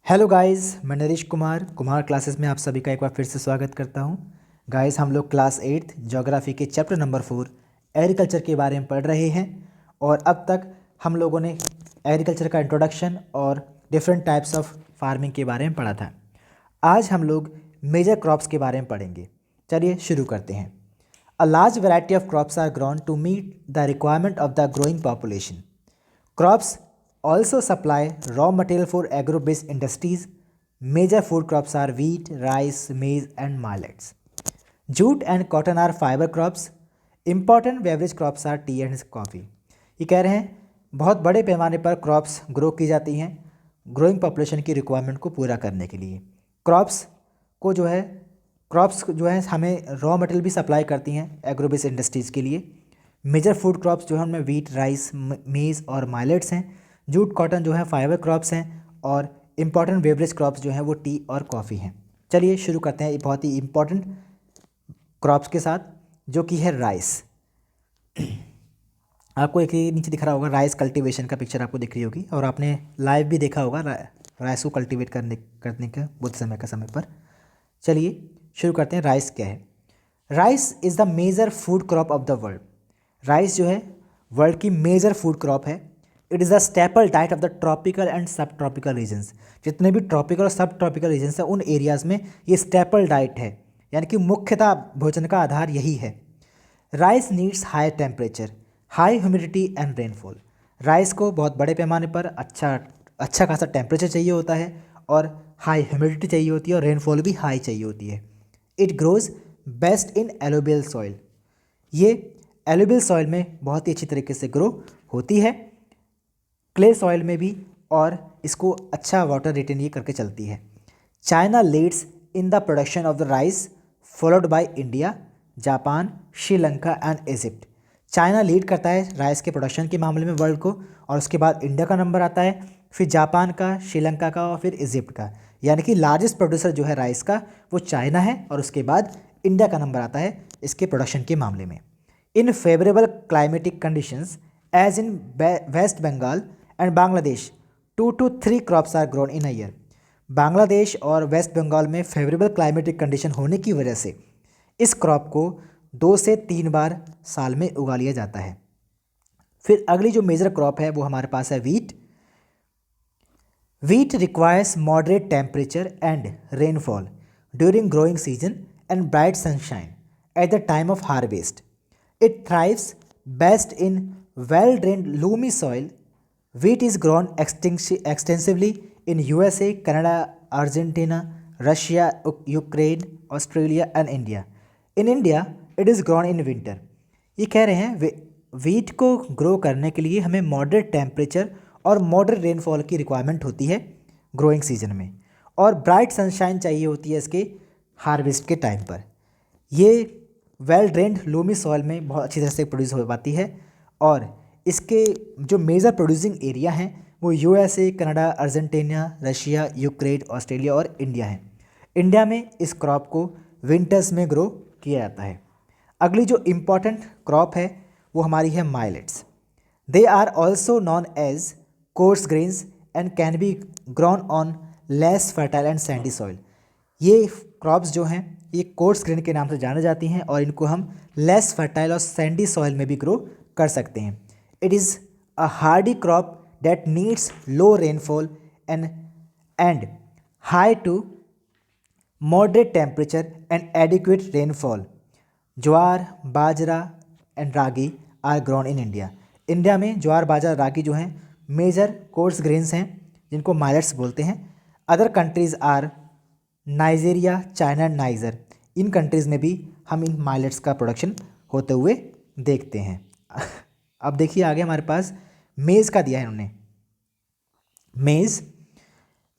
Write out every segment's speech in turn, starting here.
Hello guys, मैं Naresh Kumar Kumar classes में आप सभी का एक बार फिर से स्वागत करता हूं। गाइस, हम लोग क्लास 8 ज्योग्राफी के चैप्टर नंबर 4 एग्रीकल्चर के बारे में पढ़ रहे हैं। और अब तक हम लोगों ने एग्रीकल्चर का इंट्रोडक्शन और डिफरेंट टाइप्स ऑफ फार्मिंग के बारे में पढ़ा था। आज हम लोग मेजर क्रॉप्स के बारे में पढ़ेंगे। चलिए शुरू करते हैं। A large variety of crops are grown to meet the requirement of the growing population. Crops also supply raw material for agro-based industries. Major food crops are wheat, rice, maize, and millets. Jute and cotton are fiber crops. Important beverage crops are tea and coffee. ये कह रहे हैं बहुत बड़े पैमाने पर crops grow की जाती हैं ग्रोइंग पॉपुलेशन की रिक्वायरमेंट को पूरा करने के लिए। क्रॉप्स को जो है क्रॉप्स जो है हमें रॉ मटेरियल भी सप्लाई करती हैं एग्रो बेस्ड इंडस्ट्रीज़ के लिए। मेजर फूड क्रॉप्स जो है उनमें वीट, राइस, मेज़ और माइलेट्स हैं। जूट, कॉटन जो है फाइबर क्रॉप्स हैं। और इम्पॉर्टेंट बेवरेज क्रॉप्स जो हैं वो टी और कॉफ़ी हैं। चलिए शुरू करते हैं बहुत ही इम्पॉर्टेंट क्रॉप्स के साथ, जो कि है राइस। आपको एक ही नीचे दिख रहा होगा राइस कल्टीवेशन का पिक्चर आपको दिख रही होगी, और आपने लाइव भी देखा होगा राइस को कल्टीवेट करने का बहुत समय पर। चलिए शुरू करते हैं। राइस क्या है? Rice is the major food crop of the world. Rice जो है वर्ल्ड की मेजर फूड क्रॉप है। It is the staple diet of the tropical and subtropical regions. जितने भी ट्रॉपिकल और सब ट्रॉपिकल रीजन्स हैं उन एरियाज़ में ये स्टेपल डाइट है, यानी कि मुख्यतः भोजन का आधार यही है। Rice needs high temperature, high humidity and rainfall. Rice को बहुत बड़े पैमाने पर अच्छा खासा टेम्परेचर चाहिए होता है, और हाई ह्यूमिडिटी चाहिए होती है, और रेनफॉल भी हाई चाहिए होती है। It grows best in helobial soil. ये एलुबियल सॉइल में बहुत ही अच्छी तरीके से ग्रो होती है, क्ले सॉइल में भी, और इसको अच्छा वाटर रिटेन ये करके चलती है। China leads in the production of the rice, followed by India, Japan, Sri Lanka and Egypt. China lead करता है राइस के प्रोडक्शन के मामले में वर्ल्ड को, और उसके बाद इंडिया का नंबर आता है, फिर जापान का, श्रीलंका का, और फिर इजिप्ट का। यानी कि लार्जेस्ट प्रोड्यूसर जो है राइस का वो चाइना है, और उसके बाद इंडिया का नंबर आता है इसके प्रोडक्शन के मामले में। In favorable climatic conditions, as in West Bengal and Bangladesh, 2 to 3 crops are grown in a year. Bangladesh और वेस्ट बंगाल में फेवरेबल क्लाइमेटिक कंडीशन होने की वजह से इस क्रॉप को 2 से 3 बार साल में उगा लिया जाता है। फिर अगली जो मेजर क्रॉप है वो हमारे पास है wheat. Wheat requires moderate temperature and rainfall during growing season and bright sunshine at the time of harvest. It thrives best in well-drained loamy soil. Wheat is grown extensively in USA, Canada, Argentina, Russia, Ukraine, Australia and India. In India, it is grown in winter. ये कह रहे हैं wheat को grow करने के लिए हमें moderate temperature और मॉडरेट रेनफॉल की रिक्वायरमेंट होती है ग्रोइंग सीजन में, और ब्राइट सनशाइन चाहिए होती है इसके हार्वेस्ट के टाइम पर। ये वेल ड्रेन्ड लोमी सॉइल में बहुत अच्छी तरह से प्रोड्यूस हो पाती है, और इसके जो मेजर प्रोड्यूसिंग एरिया हैं वो USA, Canada, Argentina, Russia, Ukraine, Australia और इंडिया हैं। इंडिया में इस क्रॉप को विंटर्स में ग्रो किया जाता है। अगली जो इम्पॉर्टेंट क्रॉप है वो हमारी है millets. They are also known as coarse grains and can be grown on less fertile and sandy soil. ये क्रॉप्स जो हैं ये कोर्स ग्रेन के नाम से जाने जाती हैं, और इनको हम लेस फर्टाइल और सैंडी सॉइल में भी ग्रो कर सकते हैं। It is a hardy crop that needs low rainfall and high to moderate temperature and adequate rainfall. Jowar, bajra and ragi are grown in India. India में ज्वार, बाजरा, रागी जो हैं मेजर कोर्स ग्रेन्स हैं जिनको माइलेट्स बोलते हैं। Other countries are Nigeria, China and Niger. इन countries में भी हम इन माइलेट्स का प्रोडक्शन होते हुए देखते हैं। अब देखिए आगे हमारे पास मेज़ का दिया है इन्होंने।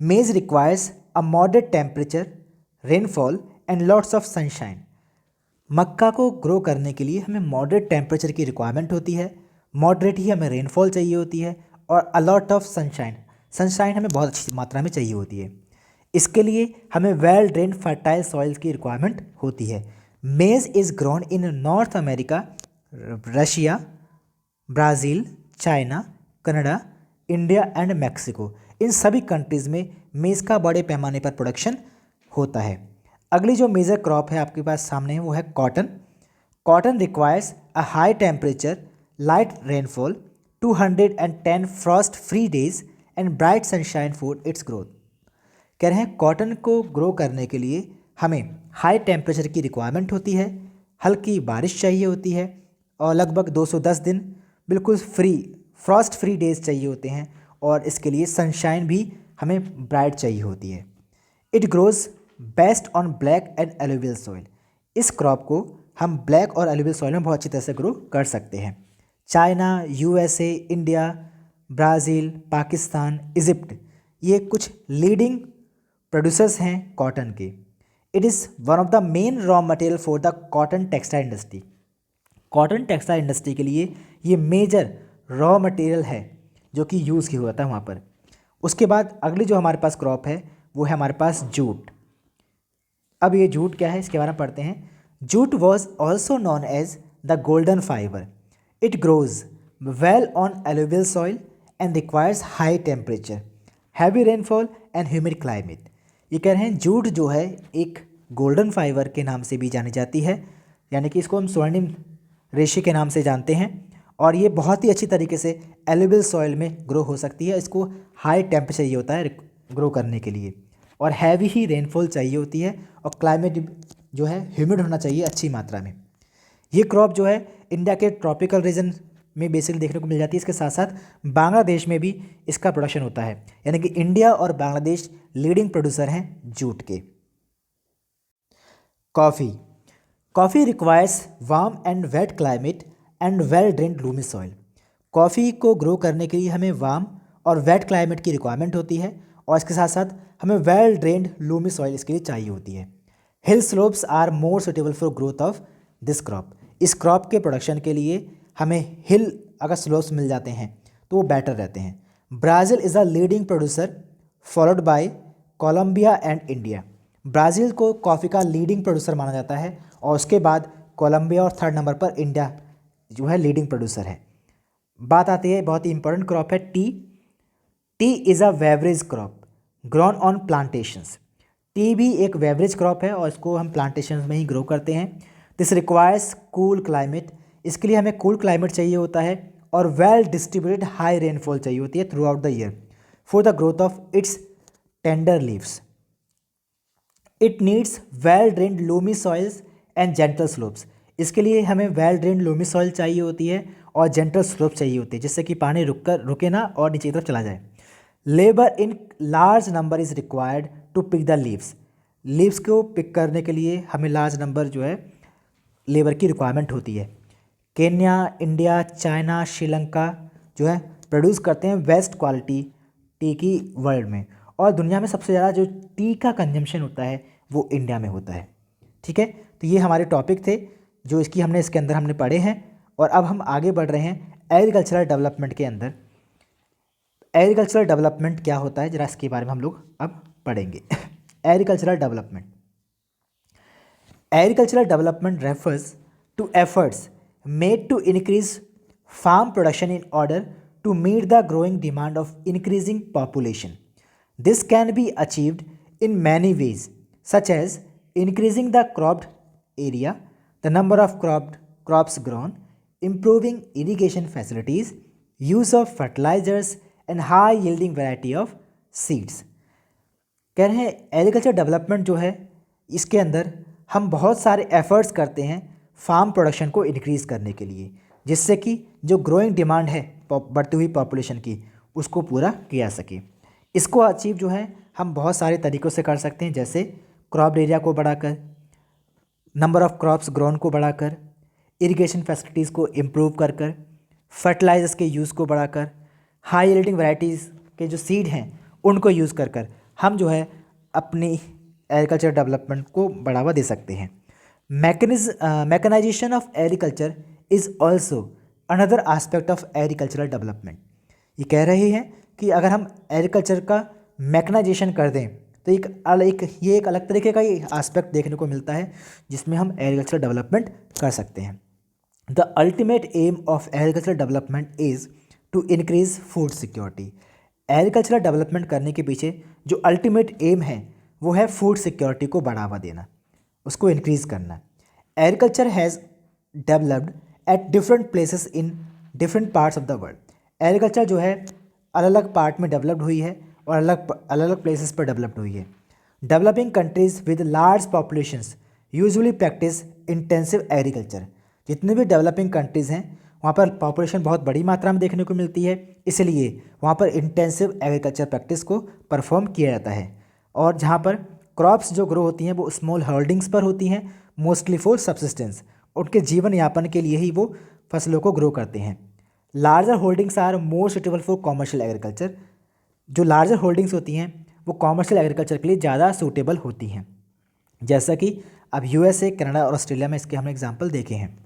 Maize requires a moderate temperature, rainfall and lots of sunshine. मक्का को ग्रो करने के लिए हमें मॉडरेट टेम्परेचर की रिक्वायरमेंट होती है, मॉडरेट ही हमें रेनफॉल चाहिए होती है, और अ लॉट ऑफ सनशाइन हमें बहुत अच्छी मात्रा में चाहिए होती है। इसके लिए हमें वेल ड्रेन फर्टाइल सॉइल्स की रिक्वायरमेंट होती है। Maize is grown in North America, Russia, Brazil, China, Canada, India and Mexico. इन सभी कंट्रीज़ में मेज़ का बड़े पैमाने पर प्रोडक्शन होता है। अगली जो मेजर क्रॉप है आपके पास सामने है वो है cotton. Cotton requires a high temperature, light rainfall, 210 Frost free days and bright sunshine for its growth. कह रहे हैं कॉटन को ग्रो करने के लिए हमें हाई टेम्परेचर की रिक्वायरमेंट होती है, हल्की बारिश चाहिए होती है और लगभग 210 दिन बिल्कुल फ्रॉस्ट फ्री डेज चाहिए होते हैं और इसके लिए सनशाइन भी हमें ब्राइट चाहिए होती है। It grows best on black and alluvial soil. इस क्रॉप को हम ब्लैक और एलुवियल सॉइल में बहुत अच्छी तरह से ग्रो कर सकते हैं। China, USA, India, Brazil, Pakistan, Egypt ये कुछ लीडिंग प्रोड्यूसर्स हैं कॉटन के। It is one of the main raw material for the cotton textile industry. Cotton textile industry के लिए ये मेजर रॉ मटेरियल है जो कि यूज़ किया होता है वहाँ पर। उसके बाद अगली जो हमारे पास क्रॉप है वो है हमारे पास जूट। अब ये जूट क्या है इसके बारे में पढ़ते हैं। Jute was also known as the golden fibre. It grows well on alluvial soil and requires high temperature, heavy rainfall and humid climate. ये कह रहे हैं जूट जो है एक गोल्डन फाइबर के नाम से भी जानी जाती है, यानी कि इसको हम स्वर्णिम रेशे के नाम से जानते हैं और ये बहुत ही अच्छी तरीके से एलुवियल सॉइल में ग्रो हो सकती है। इसको हाई टेम्परेचर चाहिए होता है ग्रो करने के लिए और हैवी ही रेनफॉल चाहिए होती है और क्लाइमेट जो है ह्यूमिड होना चाहिए अच्छी मात्रा में। ये क्रॉप जो है इंडिया के ट्रॉपिकल रीजन में बेसिकली देखने को मिल जाती है। इसके साथ साथ बांग्लादेश में भी इसका प्रोडक्शन होता है, यानी कि इंडिया और बांग्लादेश लीडिंग प्रोड्यूसर हैं जूट के। Coffee. Coffee requires warm and wet climate and well drained loamy soil. Coffee को ग्रो करने के लिए हमें वार्म और वेट क्लाइमेट की रिक्वायरमेंट होती है और इसके साथ साथ हमें वेल ड्रेन्ड लूमी सॉइल इसके लिए चाहिए होती है। Hill slopes are more suitable for growth of this crop. इस क्रॉप के प्रोडक्शन के लिए हमें हिल अगर स्लोप्स मिल जाते हैं तो वो बेटर रहते हैं। Brazil is a leading producer followed by Colombia and India. Brazil को कॉफ़ी का लीडिंग प्रोड्यूसर माना जाता है और उसके बाद कोलंबिया और थर्ड नंबर पर इंडिया जो है लीडिंग प्रोड्यूसर है। बात आती है बहुत ही इंपॉर्टेंट क्रॉप है T. T is a beverage crop grown on plantations. T भी एक बेवरेज क्रॉप है और इसको हम प्लांटेशंस में ही ग्रो करते हैं। This requires cool climate. इसके लिए हमें कूल क्लाइमेट चाहिए होता है और वेल डिस्ट्रीब्यूटेड हाई रेनफॉल चाहिए होती है through out the year for the growth of its tender leaves. It needs well drained Lumi soils and gentle slopes. इसके लिए हमें वेल ड्रेन्ड लूमी सॉइल चाहिए होती है और जेंटल स्लोप चाहिए होती है जिससे कि पानी रुके ना और नीचे की तरफ चला जाए। Labour in large number is required to pick the leaves. Leaves को पिक करने के लिए हमें लार्ज नंबर जो है लेबर की रिक्वायरमेंट होती है। केन्या, इंडिया, चाइना, श्रीलंका जो है प्रोड्यूस करते हैं बेस्ट क्वालिटी टी की वर्ल्ड में और दुनिया में सबसे ज़्यादा जो टी का कंजम्पशन होता है वो इंडिया में होता है। ठीक है, तो ये हमारे टॉपिक थे जो इसके अंदर हमने पढ़े हैं और अब हम आगे बढ़ रहे हैं एग्रीकल्चरल डेवलपमेंट के अंदर। एग्रीकल्चरल डेवलपमेंट क्या होता है जरा इसके बारे में हम लोग अब पढ़ेंगे। Agricultural development. Agricultural development refers to efforts made to increase farm production in order to meet the growing demand of increasing population. This can be achieved in many ways, such as increasing the cropped area, the number of crops grown, improving irrigation facilities, use of fertilizers, and high yielding variety of seeds. कह रहे हैं agriculture development जो है इसके अंदर हम बहुत सारे एफर्ट्स करते हैं फार्म प्रोडक्शन को इंक्रीज़ करने के लिए, जिससे कि जो ग्रोइंग डिमांड है बढ़ती हुई पॉपुलेशन की उसको पूरा किया सके। इसको अचीव जो है हम बहुत सारे तरीक़ों से कर सकते हैं, जैसे क्रॉप एरिया को बढ़ाकर, नंबर ऑफ़ क्रॉप्स ग्रोन को बढ़ाकर, इरिगेशन फैसिलिटीज़ को इम्प्रूव कर कर, फर्टिलाइजर्स के यूज़ को बढ़ाकर, हाई यील्डिंग वैरायटीज़ के जो सीड हैं उनको यूज़ कर कर हम जो है अपनी एग्रीकल्चर डेवलपमेंट को बढ़ावा दे सकते हैं। Mechanization of agriculture is also another aspect of agricultural development. ये कह रहे हैं कि अगर हम एग्रीकल्चर का मैकेनाइजेशन कर दें तो ये एक अलग तरीके का ही आस्पेक्ट देखने को मिलता है जिसमें हम एग्रीकल्चर डेवलपमेंट कर सकते हैं। The ultimate aim of agriculture development is to increase food security. Agricultural development करने के पीछे जो अल्टीमेट एम है वो है फूड सिक्योरिटी को बढ़ावा देना, उसको इंक्रीज़ करना। Agriculture has developed at different places in different parts of the world. Agriculture जो है अलग अलग पार्ट में डेवलप्ड हुई है और अलग अलग प्लेसेस पर डेवलप्ड हुई है। Developing countries with large populations usually practice intensive agriculture. जितने भी डेवलपिंग कंट्रीज़ हैं वहाँ पर पॉपुलेशन बहुत बड़ी मात्रा में देखने को मिलती है, इसलिए वहाँ पर इंटेंसिव एग्रीकल्चर प्रैक्टिस को परफॉर्म किया जाता है। और जहाँ पर क्रॉप्स जो ग्रो होती हैं वो स्मॉल होल्डिंग्स पर होती हैं, मोस्टली फॉर सब्सिस्टेंस, उनके जीवन यापन के लिए ही वो फसलों को ग्रो करते हैं। Larger holdings are more suitable for commercial agriculture. जो लार्जर होल्डिंग्स होती हैं वो कॉमर्शियल एग्रीकल्चर के लिए ज़्यादा सूटेबल होती हैं। जैसा कि अब यूएसए, कनाडा और ऑस्ट्रेलिया में इसके हमने एग्जाम्पल देखे हैं।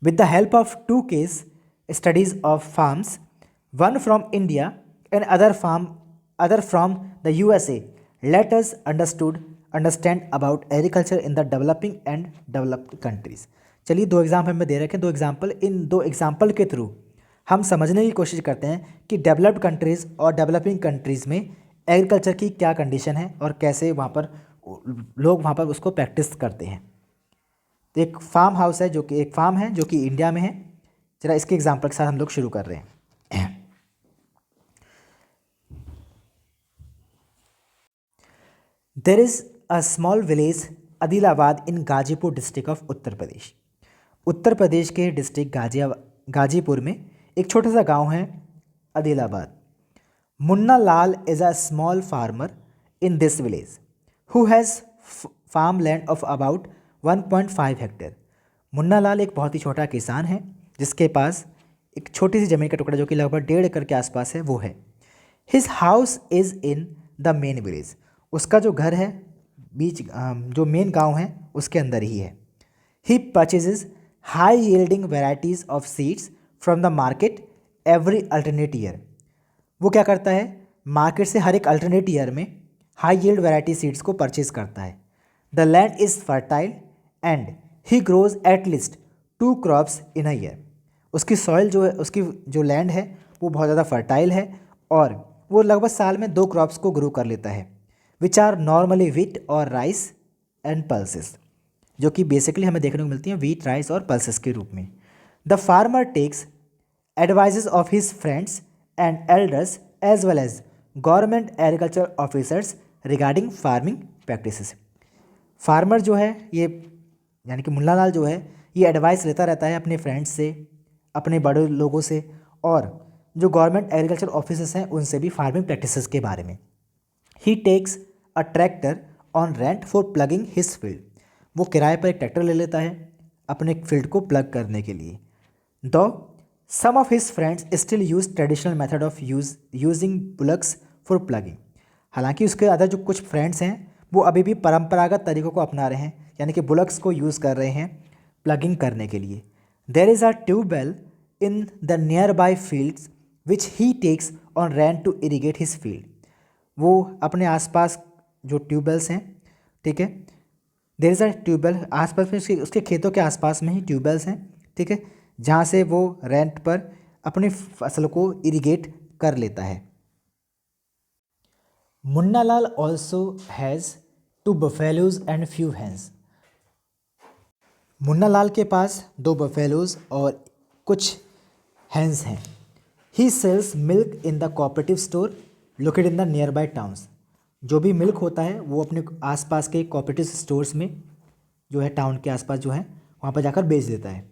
With the help of 2 case studies of farms, one from India and other from the USA, let us understand about agriculture in the developing and developed countries. चलिए 2 example हमें दे रखे हैं, 2 एग्जाम्पल। इन 2 example के through हम समझने की कोशिश करते हैं कि डेवलप्ड कंट्रीज़ और डेवलपिंग कंट्रीज़ में एग्रीकल्चर की क्या कंडीशन है और कैसे वहाँ पर लोग वहाँ पर उसको प्रैक्टिस करते हैं। तो एक फार्म हाउस है, जो कि एक फार्म है जो कि इंडिया में है। जरा इसके एग्जाम्पल के साथ हम लोग शुरू कर रहे हैं। There is a small village Adilabad in Ghazipur district of Uttar Pradesh. Uttar Pradesh के डिस्ट्रिक्ट गाजीपुर में एक छोटा सा गांव है Adilabad. Munna Lal is a small farmer in this village who has farm land of about 1.5 hectare. Munna Lal एक बहुत ही छोटा किसान है जिसके पास एक छोटी सी ज़मीन का टुकड़ा जो कि लगभग 1.5 एकड़ के आसपास है वो है। His house is in the main village. उसका जो घर है जो मेन गांव है उसके अंदर ही है। He purchases high yielding varieties of seeds from the market every alternate year. वो क्या करता है, मार्केट से हर एक अल्टरनेट ईयर में हाई यील्ड वेराइटी सीड्स को परचेज करता है। The land is fertile and he grows at least 2 crops in a year. उसकी सॉइल जो है, उसकी जो लैंड है वो बहुत ज़्यादा फर्टाइल है और वो लगभग साल में 2 क्रॉप्स को ग्रो कर लेता है, विच आर नॉर्मली व्हीट और राइस एंड पल्सेस, जो कि बेसिकली हमें देखने को मिलती हैं व्हीट, राइस और पल्सेस के रूप में। The farmer takes advises of his friends and elders as well as government agriculture officers regarding farming practices. Farmer जो है ये यानी कि मुन्ना लाल जो है ये एडवाइस लेता रहता है अपने फ्रेंड्स से, अपने बड़े लोगों से और जो गवर्नमेंट एग्रीकल्चर ऑफिसर्स हैं उनसे भी फार्मिंग प्रैक्टिसेस के बारे में। He takes a tractor on rent for ploughing his field. वो किराए पर एक ट्रैक्टर ले लेता है अपने फील्ड को प्लग करने के लिए। Though some of his friends still use traditional method of using bullocks for ploughing. हालांकि उसके अदर जो कुछ फ्रेंड्स हैं वो अभी भी परंपरागत तरीकों को अपना रहे हैं, यानी कि बुलक्स को यूज़ कर रहे हैं प्लगिंग करने के लिए। There is a tubewell in the nearby fields which he takes on rent to irrigate his field. वो अपने आसपास जो ट्यूबवेल्स हैं, ठीक है, देर इज़ अ ट्यूबवेल आसपास में उसके खेतों के आसपास में ही ट्यूबवेल्स हैं, ठीक है, जहाँ से वो रेंट पर अपनी फसल को इरीगेट कर लेता है। Munna Lal also has 2 buffaloes and few hens. Munna Lal के पास 2 बफेलोज और कुछ हैंस हैं। He sells milk in the cooperative store located in the nearby towns. जो भी मिल्क होता है वो अपने आसपास के कोऑपरेटिव स्टोर्स में जो है टाउन के आसपास जो है वहाँ पर जाकर बेच देता है।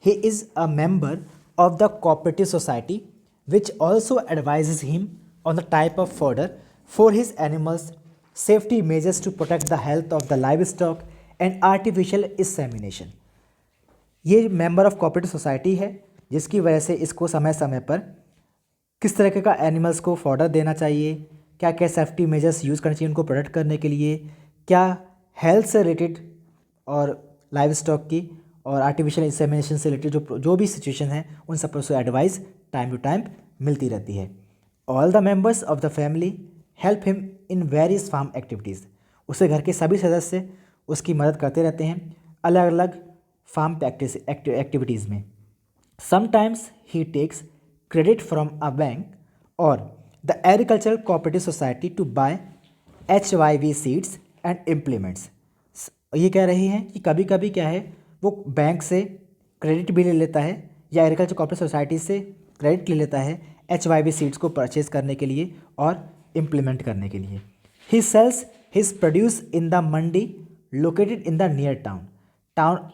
He is a member of the cooperative society which also advises him on the type of fodder for his animals, safety measures to protect the health of the livestock and artificial insemination. ये member of cooperative society है जिसकी वजह से इसको समय समय पर किस तरीके का एनिमल्स को फॉर्डर देना चाहिए, क्या क्या सेफ्टी मेजर्स यूज़ करना चाहिए उनको प्रोटेक्ट करने के लिए, क्या हेल्थ से रिलेटेड और लाइव स्टॉक की और आर्टिफिशियल इंसेमिनेशन से रिलेटेड जो भी सिचुएशन है उन सब पर उसको एडवाइस टाइम टू टाइम मिलती रहती है। All the members of the family help him in various farm activities. उसके घर के सभी सदस्य उसकी मदद करते रहते हैं अलग अलग फार्म प्रैक्टिस एक्टिविटीज़ में। Sometimes he takes credit from a bank और the agricultural cooperative society to buy HYV seeds and implements. ये कह रही हैं कि कभी कभी क्या है, वो बैंक से क्रेडिट भी ले लेता है या एग्रीकल्चर कोऑपरेटिव सोसाइटी से क्रेडिट ले लेता है HYV सीड्स को परचेज करने के लिए और इम्प्लीमेंट करने के लिए। He sells his produce in the mandi located in the near town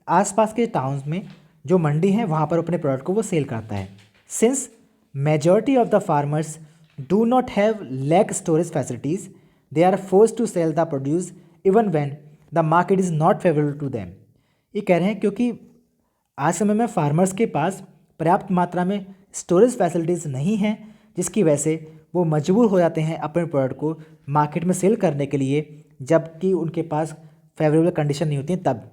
आसपास के टाउन्स में जो मंडी है वहाँ पर अपने प्रोडक्ट को वो सेल करता है। Since majority of the farmers do not have lack storage facilities, they are force to sell the produce even when the market is not favourable to them. ये कह रहे हैं क्योंकि आज समय में फार्मर्स के पास पर्याप्त मात्रा में स्टोरेज फैसिलिटीज़ नहीं हैं, जिसकी वजह से वो मजबूर हो जाते हैं अपने प्रोडक्ट को मार्केट में सेल करने के लिए, जबकि उनके पास फेवरेबल कंडीशन नहीं होती हैं तब।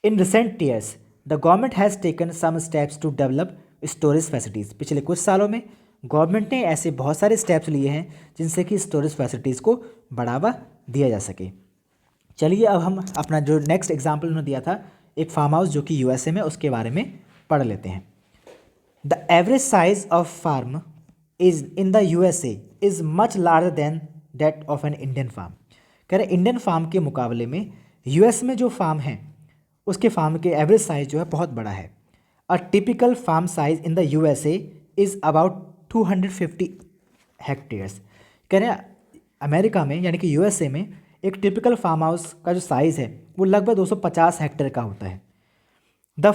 In recent years the government has taken some steps to develop storage facilities. पिछले कुछ सालों में गवर्नमेंट ने ऐसे बहुत सारे स्टेप्स लिए हैं जिनसे कि स्टोरेज फैसिलिटीज़ को बढ़ावा दिया जा सके। चलिए अब हम अपना जो नेक्स्ट एग्जाम्पल उन्होंने दिया था एक फार्म हाउस जो कि USA में, उसके बारे में पढ़ लेते हैं। The average size of farm is in the USA is much larger than that of an Indian farm. कह रहे इंडियन फार्म के मुकाबले में US में जो फार्म है उसके फार्म के एवरेज साइज जो है बहुत बड़ा है। A typical farm size in the USA is about 250 hectares. कह रहे अमेरिका में यानी कि USA में एक टिपिकल फार्म हाउस का जो साइज़ है वो लगभग 250 हेक्टेयर का होता है। The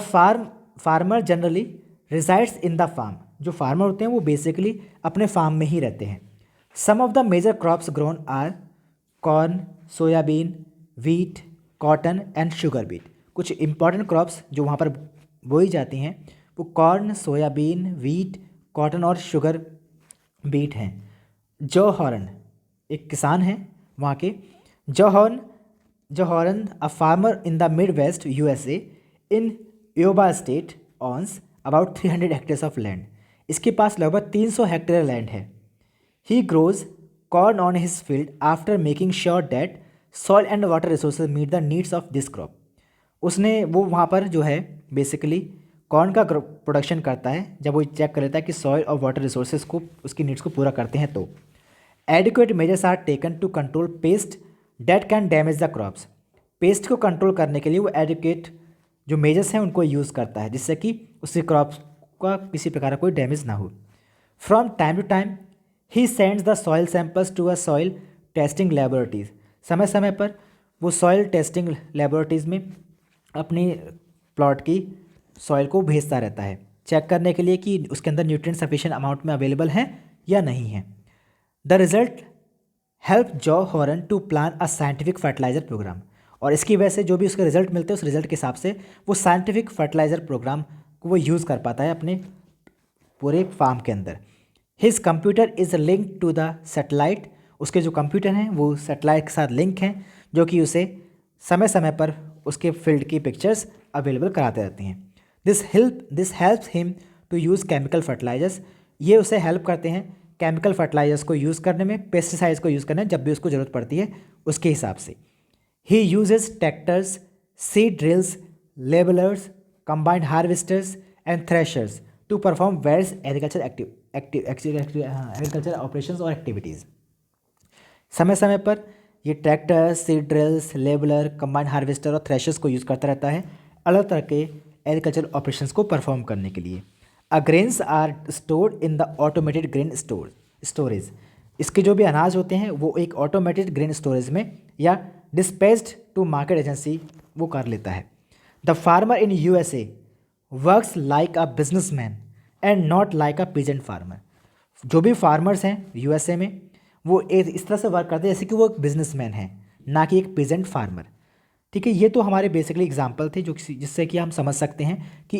farmer generally resides in the farm. जो फार्मर होते हैं वो बेसिकली अपने फार्म में ही रहते हैं। Some of the major crops grown are corn, soybean, wheat, cotton and sugar beet. कुछ इंपॉर्टेंट क्रॉप्स जो वहाँ पर बोई जाती हैं वो कॉर्न, सोयाबीन, वीट, कॉटन और शुगर बीट हैं। जो हॉर्न एक किसान हैं वहाँ के। Joe Horan a farmer in the Midwest USA in Iowa state owns about 300 hectares of land. इसके पास लगभग 300 हेक्टेयर लैंड है। He grows corn on his field after making sure that soil and water resources meet the needs of this crop. उसने वो वहाँ पर जो है बेसिकली कॉर्न का प्रोडक्शन करता है जब वो चेक कर लेता है कि सॉइल और वाटर रिसोर्सेज को उसकी नीड्स को पूरा करते हैं। तो adequate measures are taken to control pest that can damage the crops. Pest को कंट्रोल करने के लिए वो एडिक्वेट जो मेजर्स हैं उनको यूज़ करता है जिससे कि उसके क्रॉप्स का किसी प्रकार का कोई डैमेज ना हो। From time to time he sends the soil samples to a soil testing laboratories. समय समय पर वो सॉइल टेस्टिंग लेबोरेटरीज में अपनी प्लॉट की सॉइल को भेजता रहता है चेक करने के लिए कि उसके अंदर न्यूट्रिएंट सफिशिएंट अमाउंट में अवेलेबल हैं या नहीं है। The result help John to plan a scientific fertiliser program. और इसकी वजह से जो भी उसके रिजल्ट मिलते हैं उस रिजल्ट के हिसाब से वो साइंटिफिक फर्टिलाइजर प्रोग्राम को वो यूज़ कर पाता है अपने पूरे फार्म के अंदर। His computer is link to the satellite. उसके जो कंप्यूटर हैं वो सैटेलाइट के साथ लिंक हैं जो कि उसे समय समय पर उसके फील्ड की पिक्चर्स अवेलेबल कराते रहती हैं। This helps him to use chemical fertilisers. ये उसे हेल्प करते हैं केमिकल फर्टिलाइजर्स को यूज़ करने में, पेस्टिसाइड्स को यूज़ करने में जब भी उसको ज़रूरत पड़ती है उसके हिसाब से। He uses tractors, seed drills, levelers, combined harvesters and threshers to perform various agriculture operations और एक्टिविटीज़। समय समय पर ये ट्रैक्टर, सीड ड्रिल्स, लेबलर, कंबाइंड हार्वेस्टर और थ्रेशर्स को यूज़ करता रहता है अलग तरह के एग्रीकल्चर ऑपरेशंस को परफॉर्म करने के लिए। Grains are stored in the automated grain storage. इसके जो भी अनाज होते हैं वो एक ऑटोमेटेड ग्रेन स्टोरेज में या डिस्पैच्ड टू मार्केट एजेंसी वो कर लेता है। The farmer in USA works like a businessman and not like a peasant farmer. जो भी फार्मर्स हैं USA में वो इस तरह से वर्क करते हैं जैसे कि वो एक बिजनेसमैन है, ना कि एक पीजेंट फार्मर। ठीक है, ये तो हमारे बेसिकली एग्जांपल थे जो जिससे कि हम समझ सकते हैं कि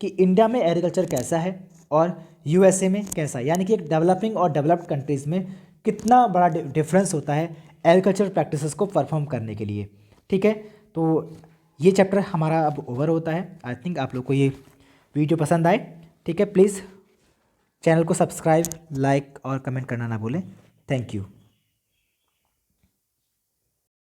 इंडिया में एग्रीकल्चर कैसा है और USA में कैसा है, यानी कि एक डेवलपिंग और डेवलप्ड कंट्रीज़ में कितना बड़ा डिफरेंस होता है एग्रीकल्चर प्रैक्टिसेस को परफॉर्म करने के लिए। ठीक है, तो ये चैप्टर हमारा अब ओवर होता है। आई थिंक आप लोग को ये वीडियो पसंद आए। ठीक है, प्लीज़ चैनल को सब्सक्राइब, लाइक और कमेंट करना ना भूलें। Thank you.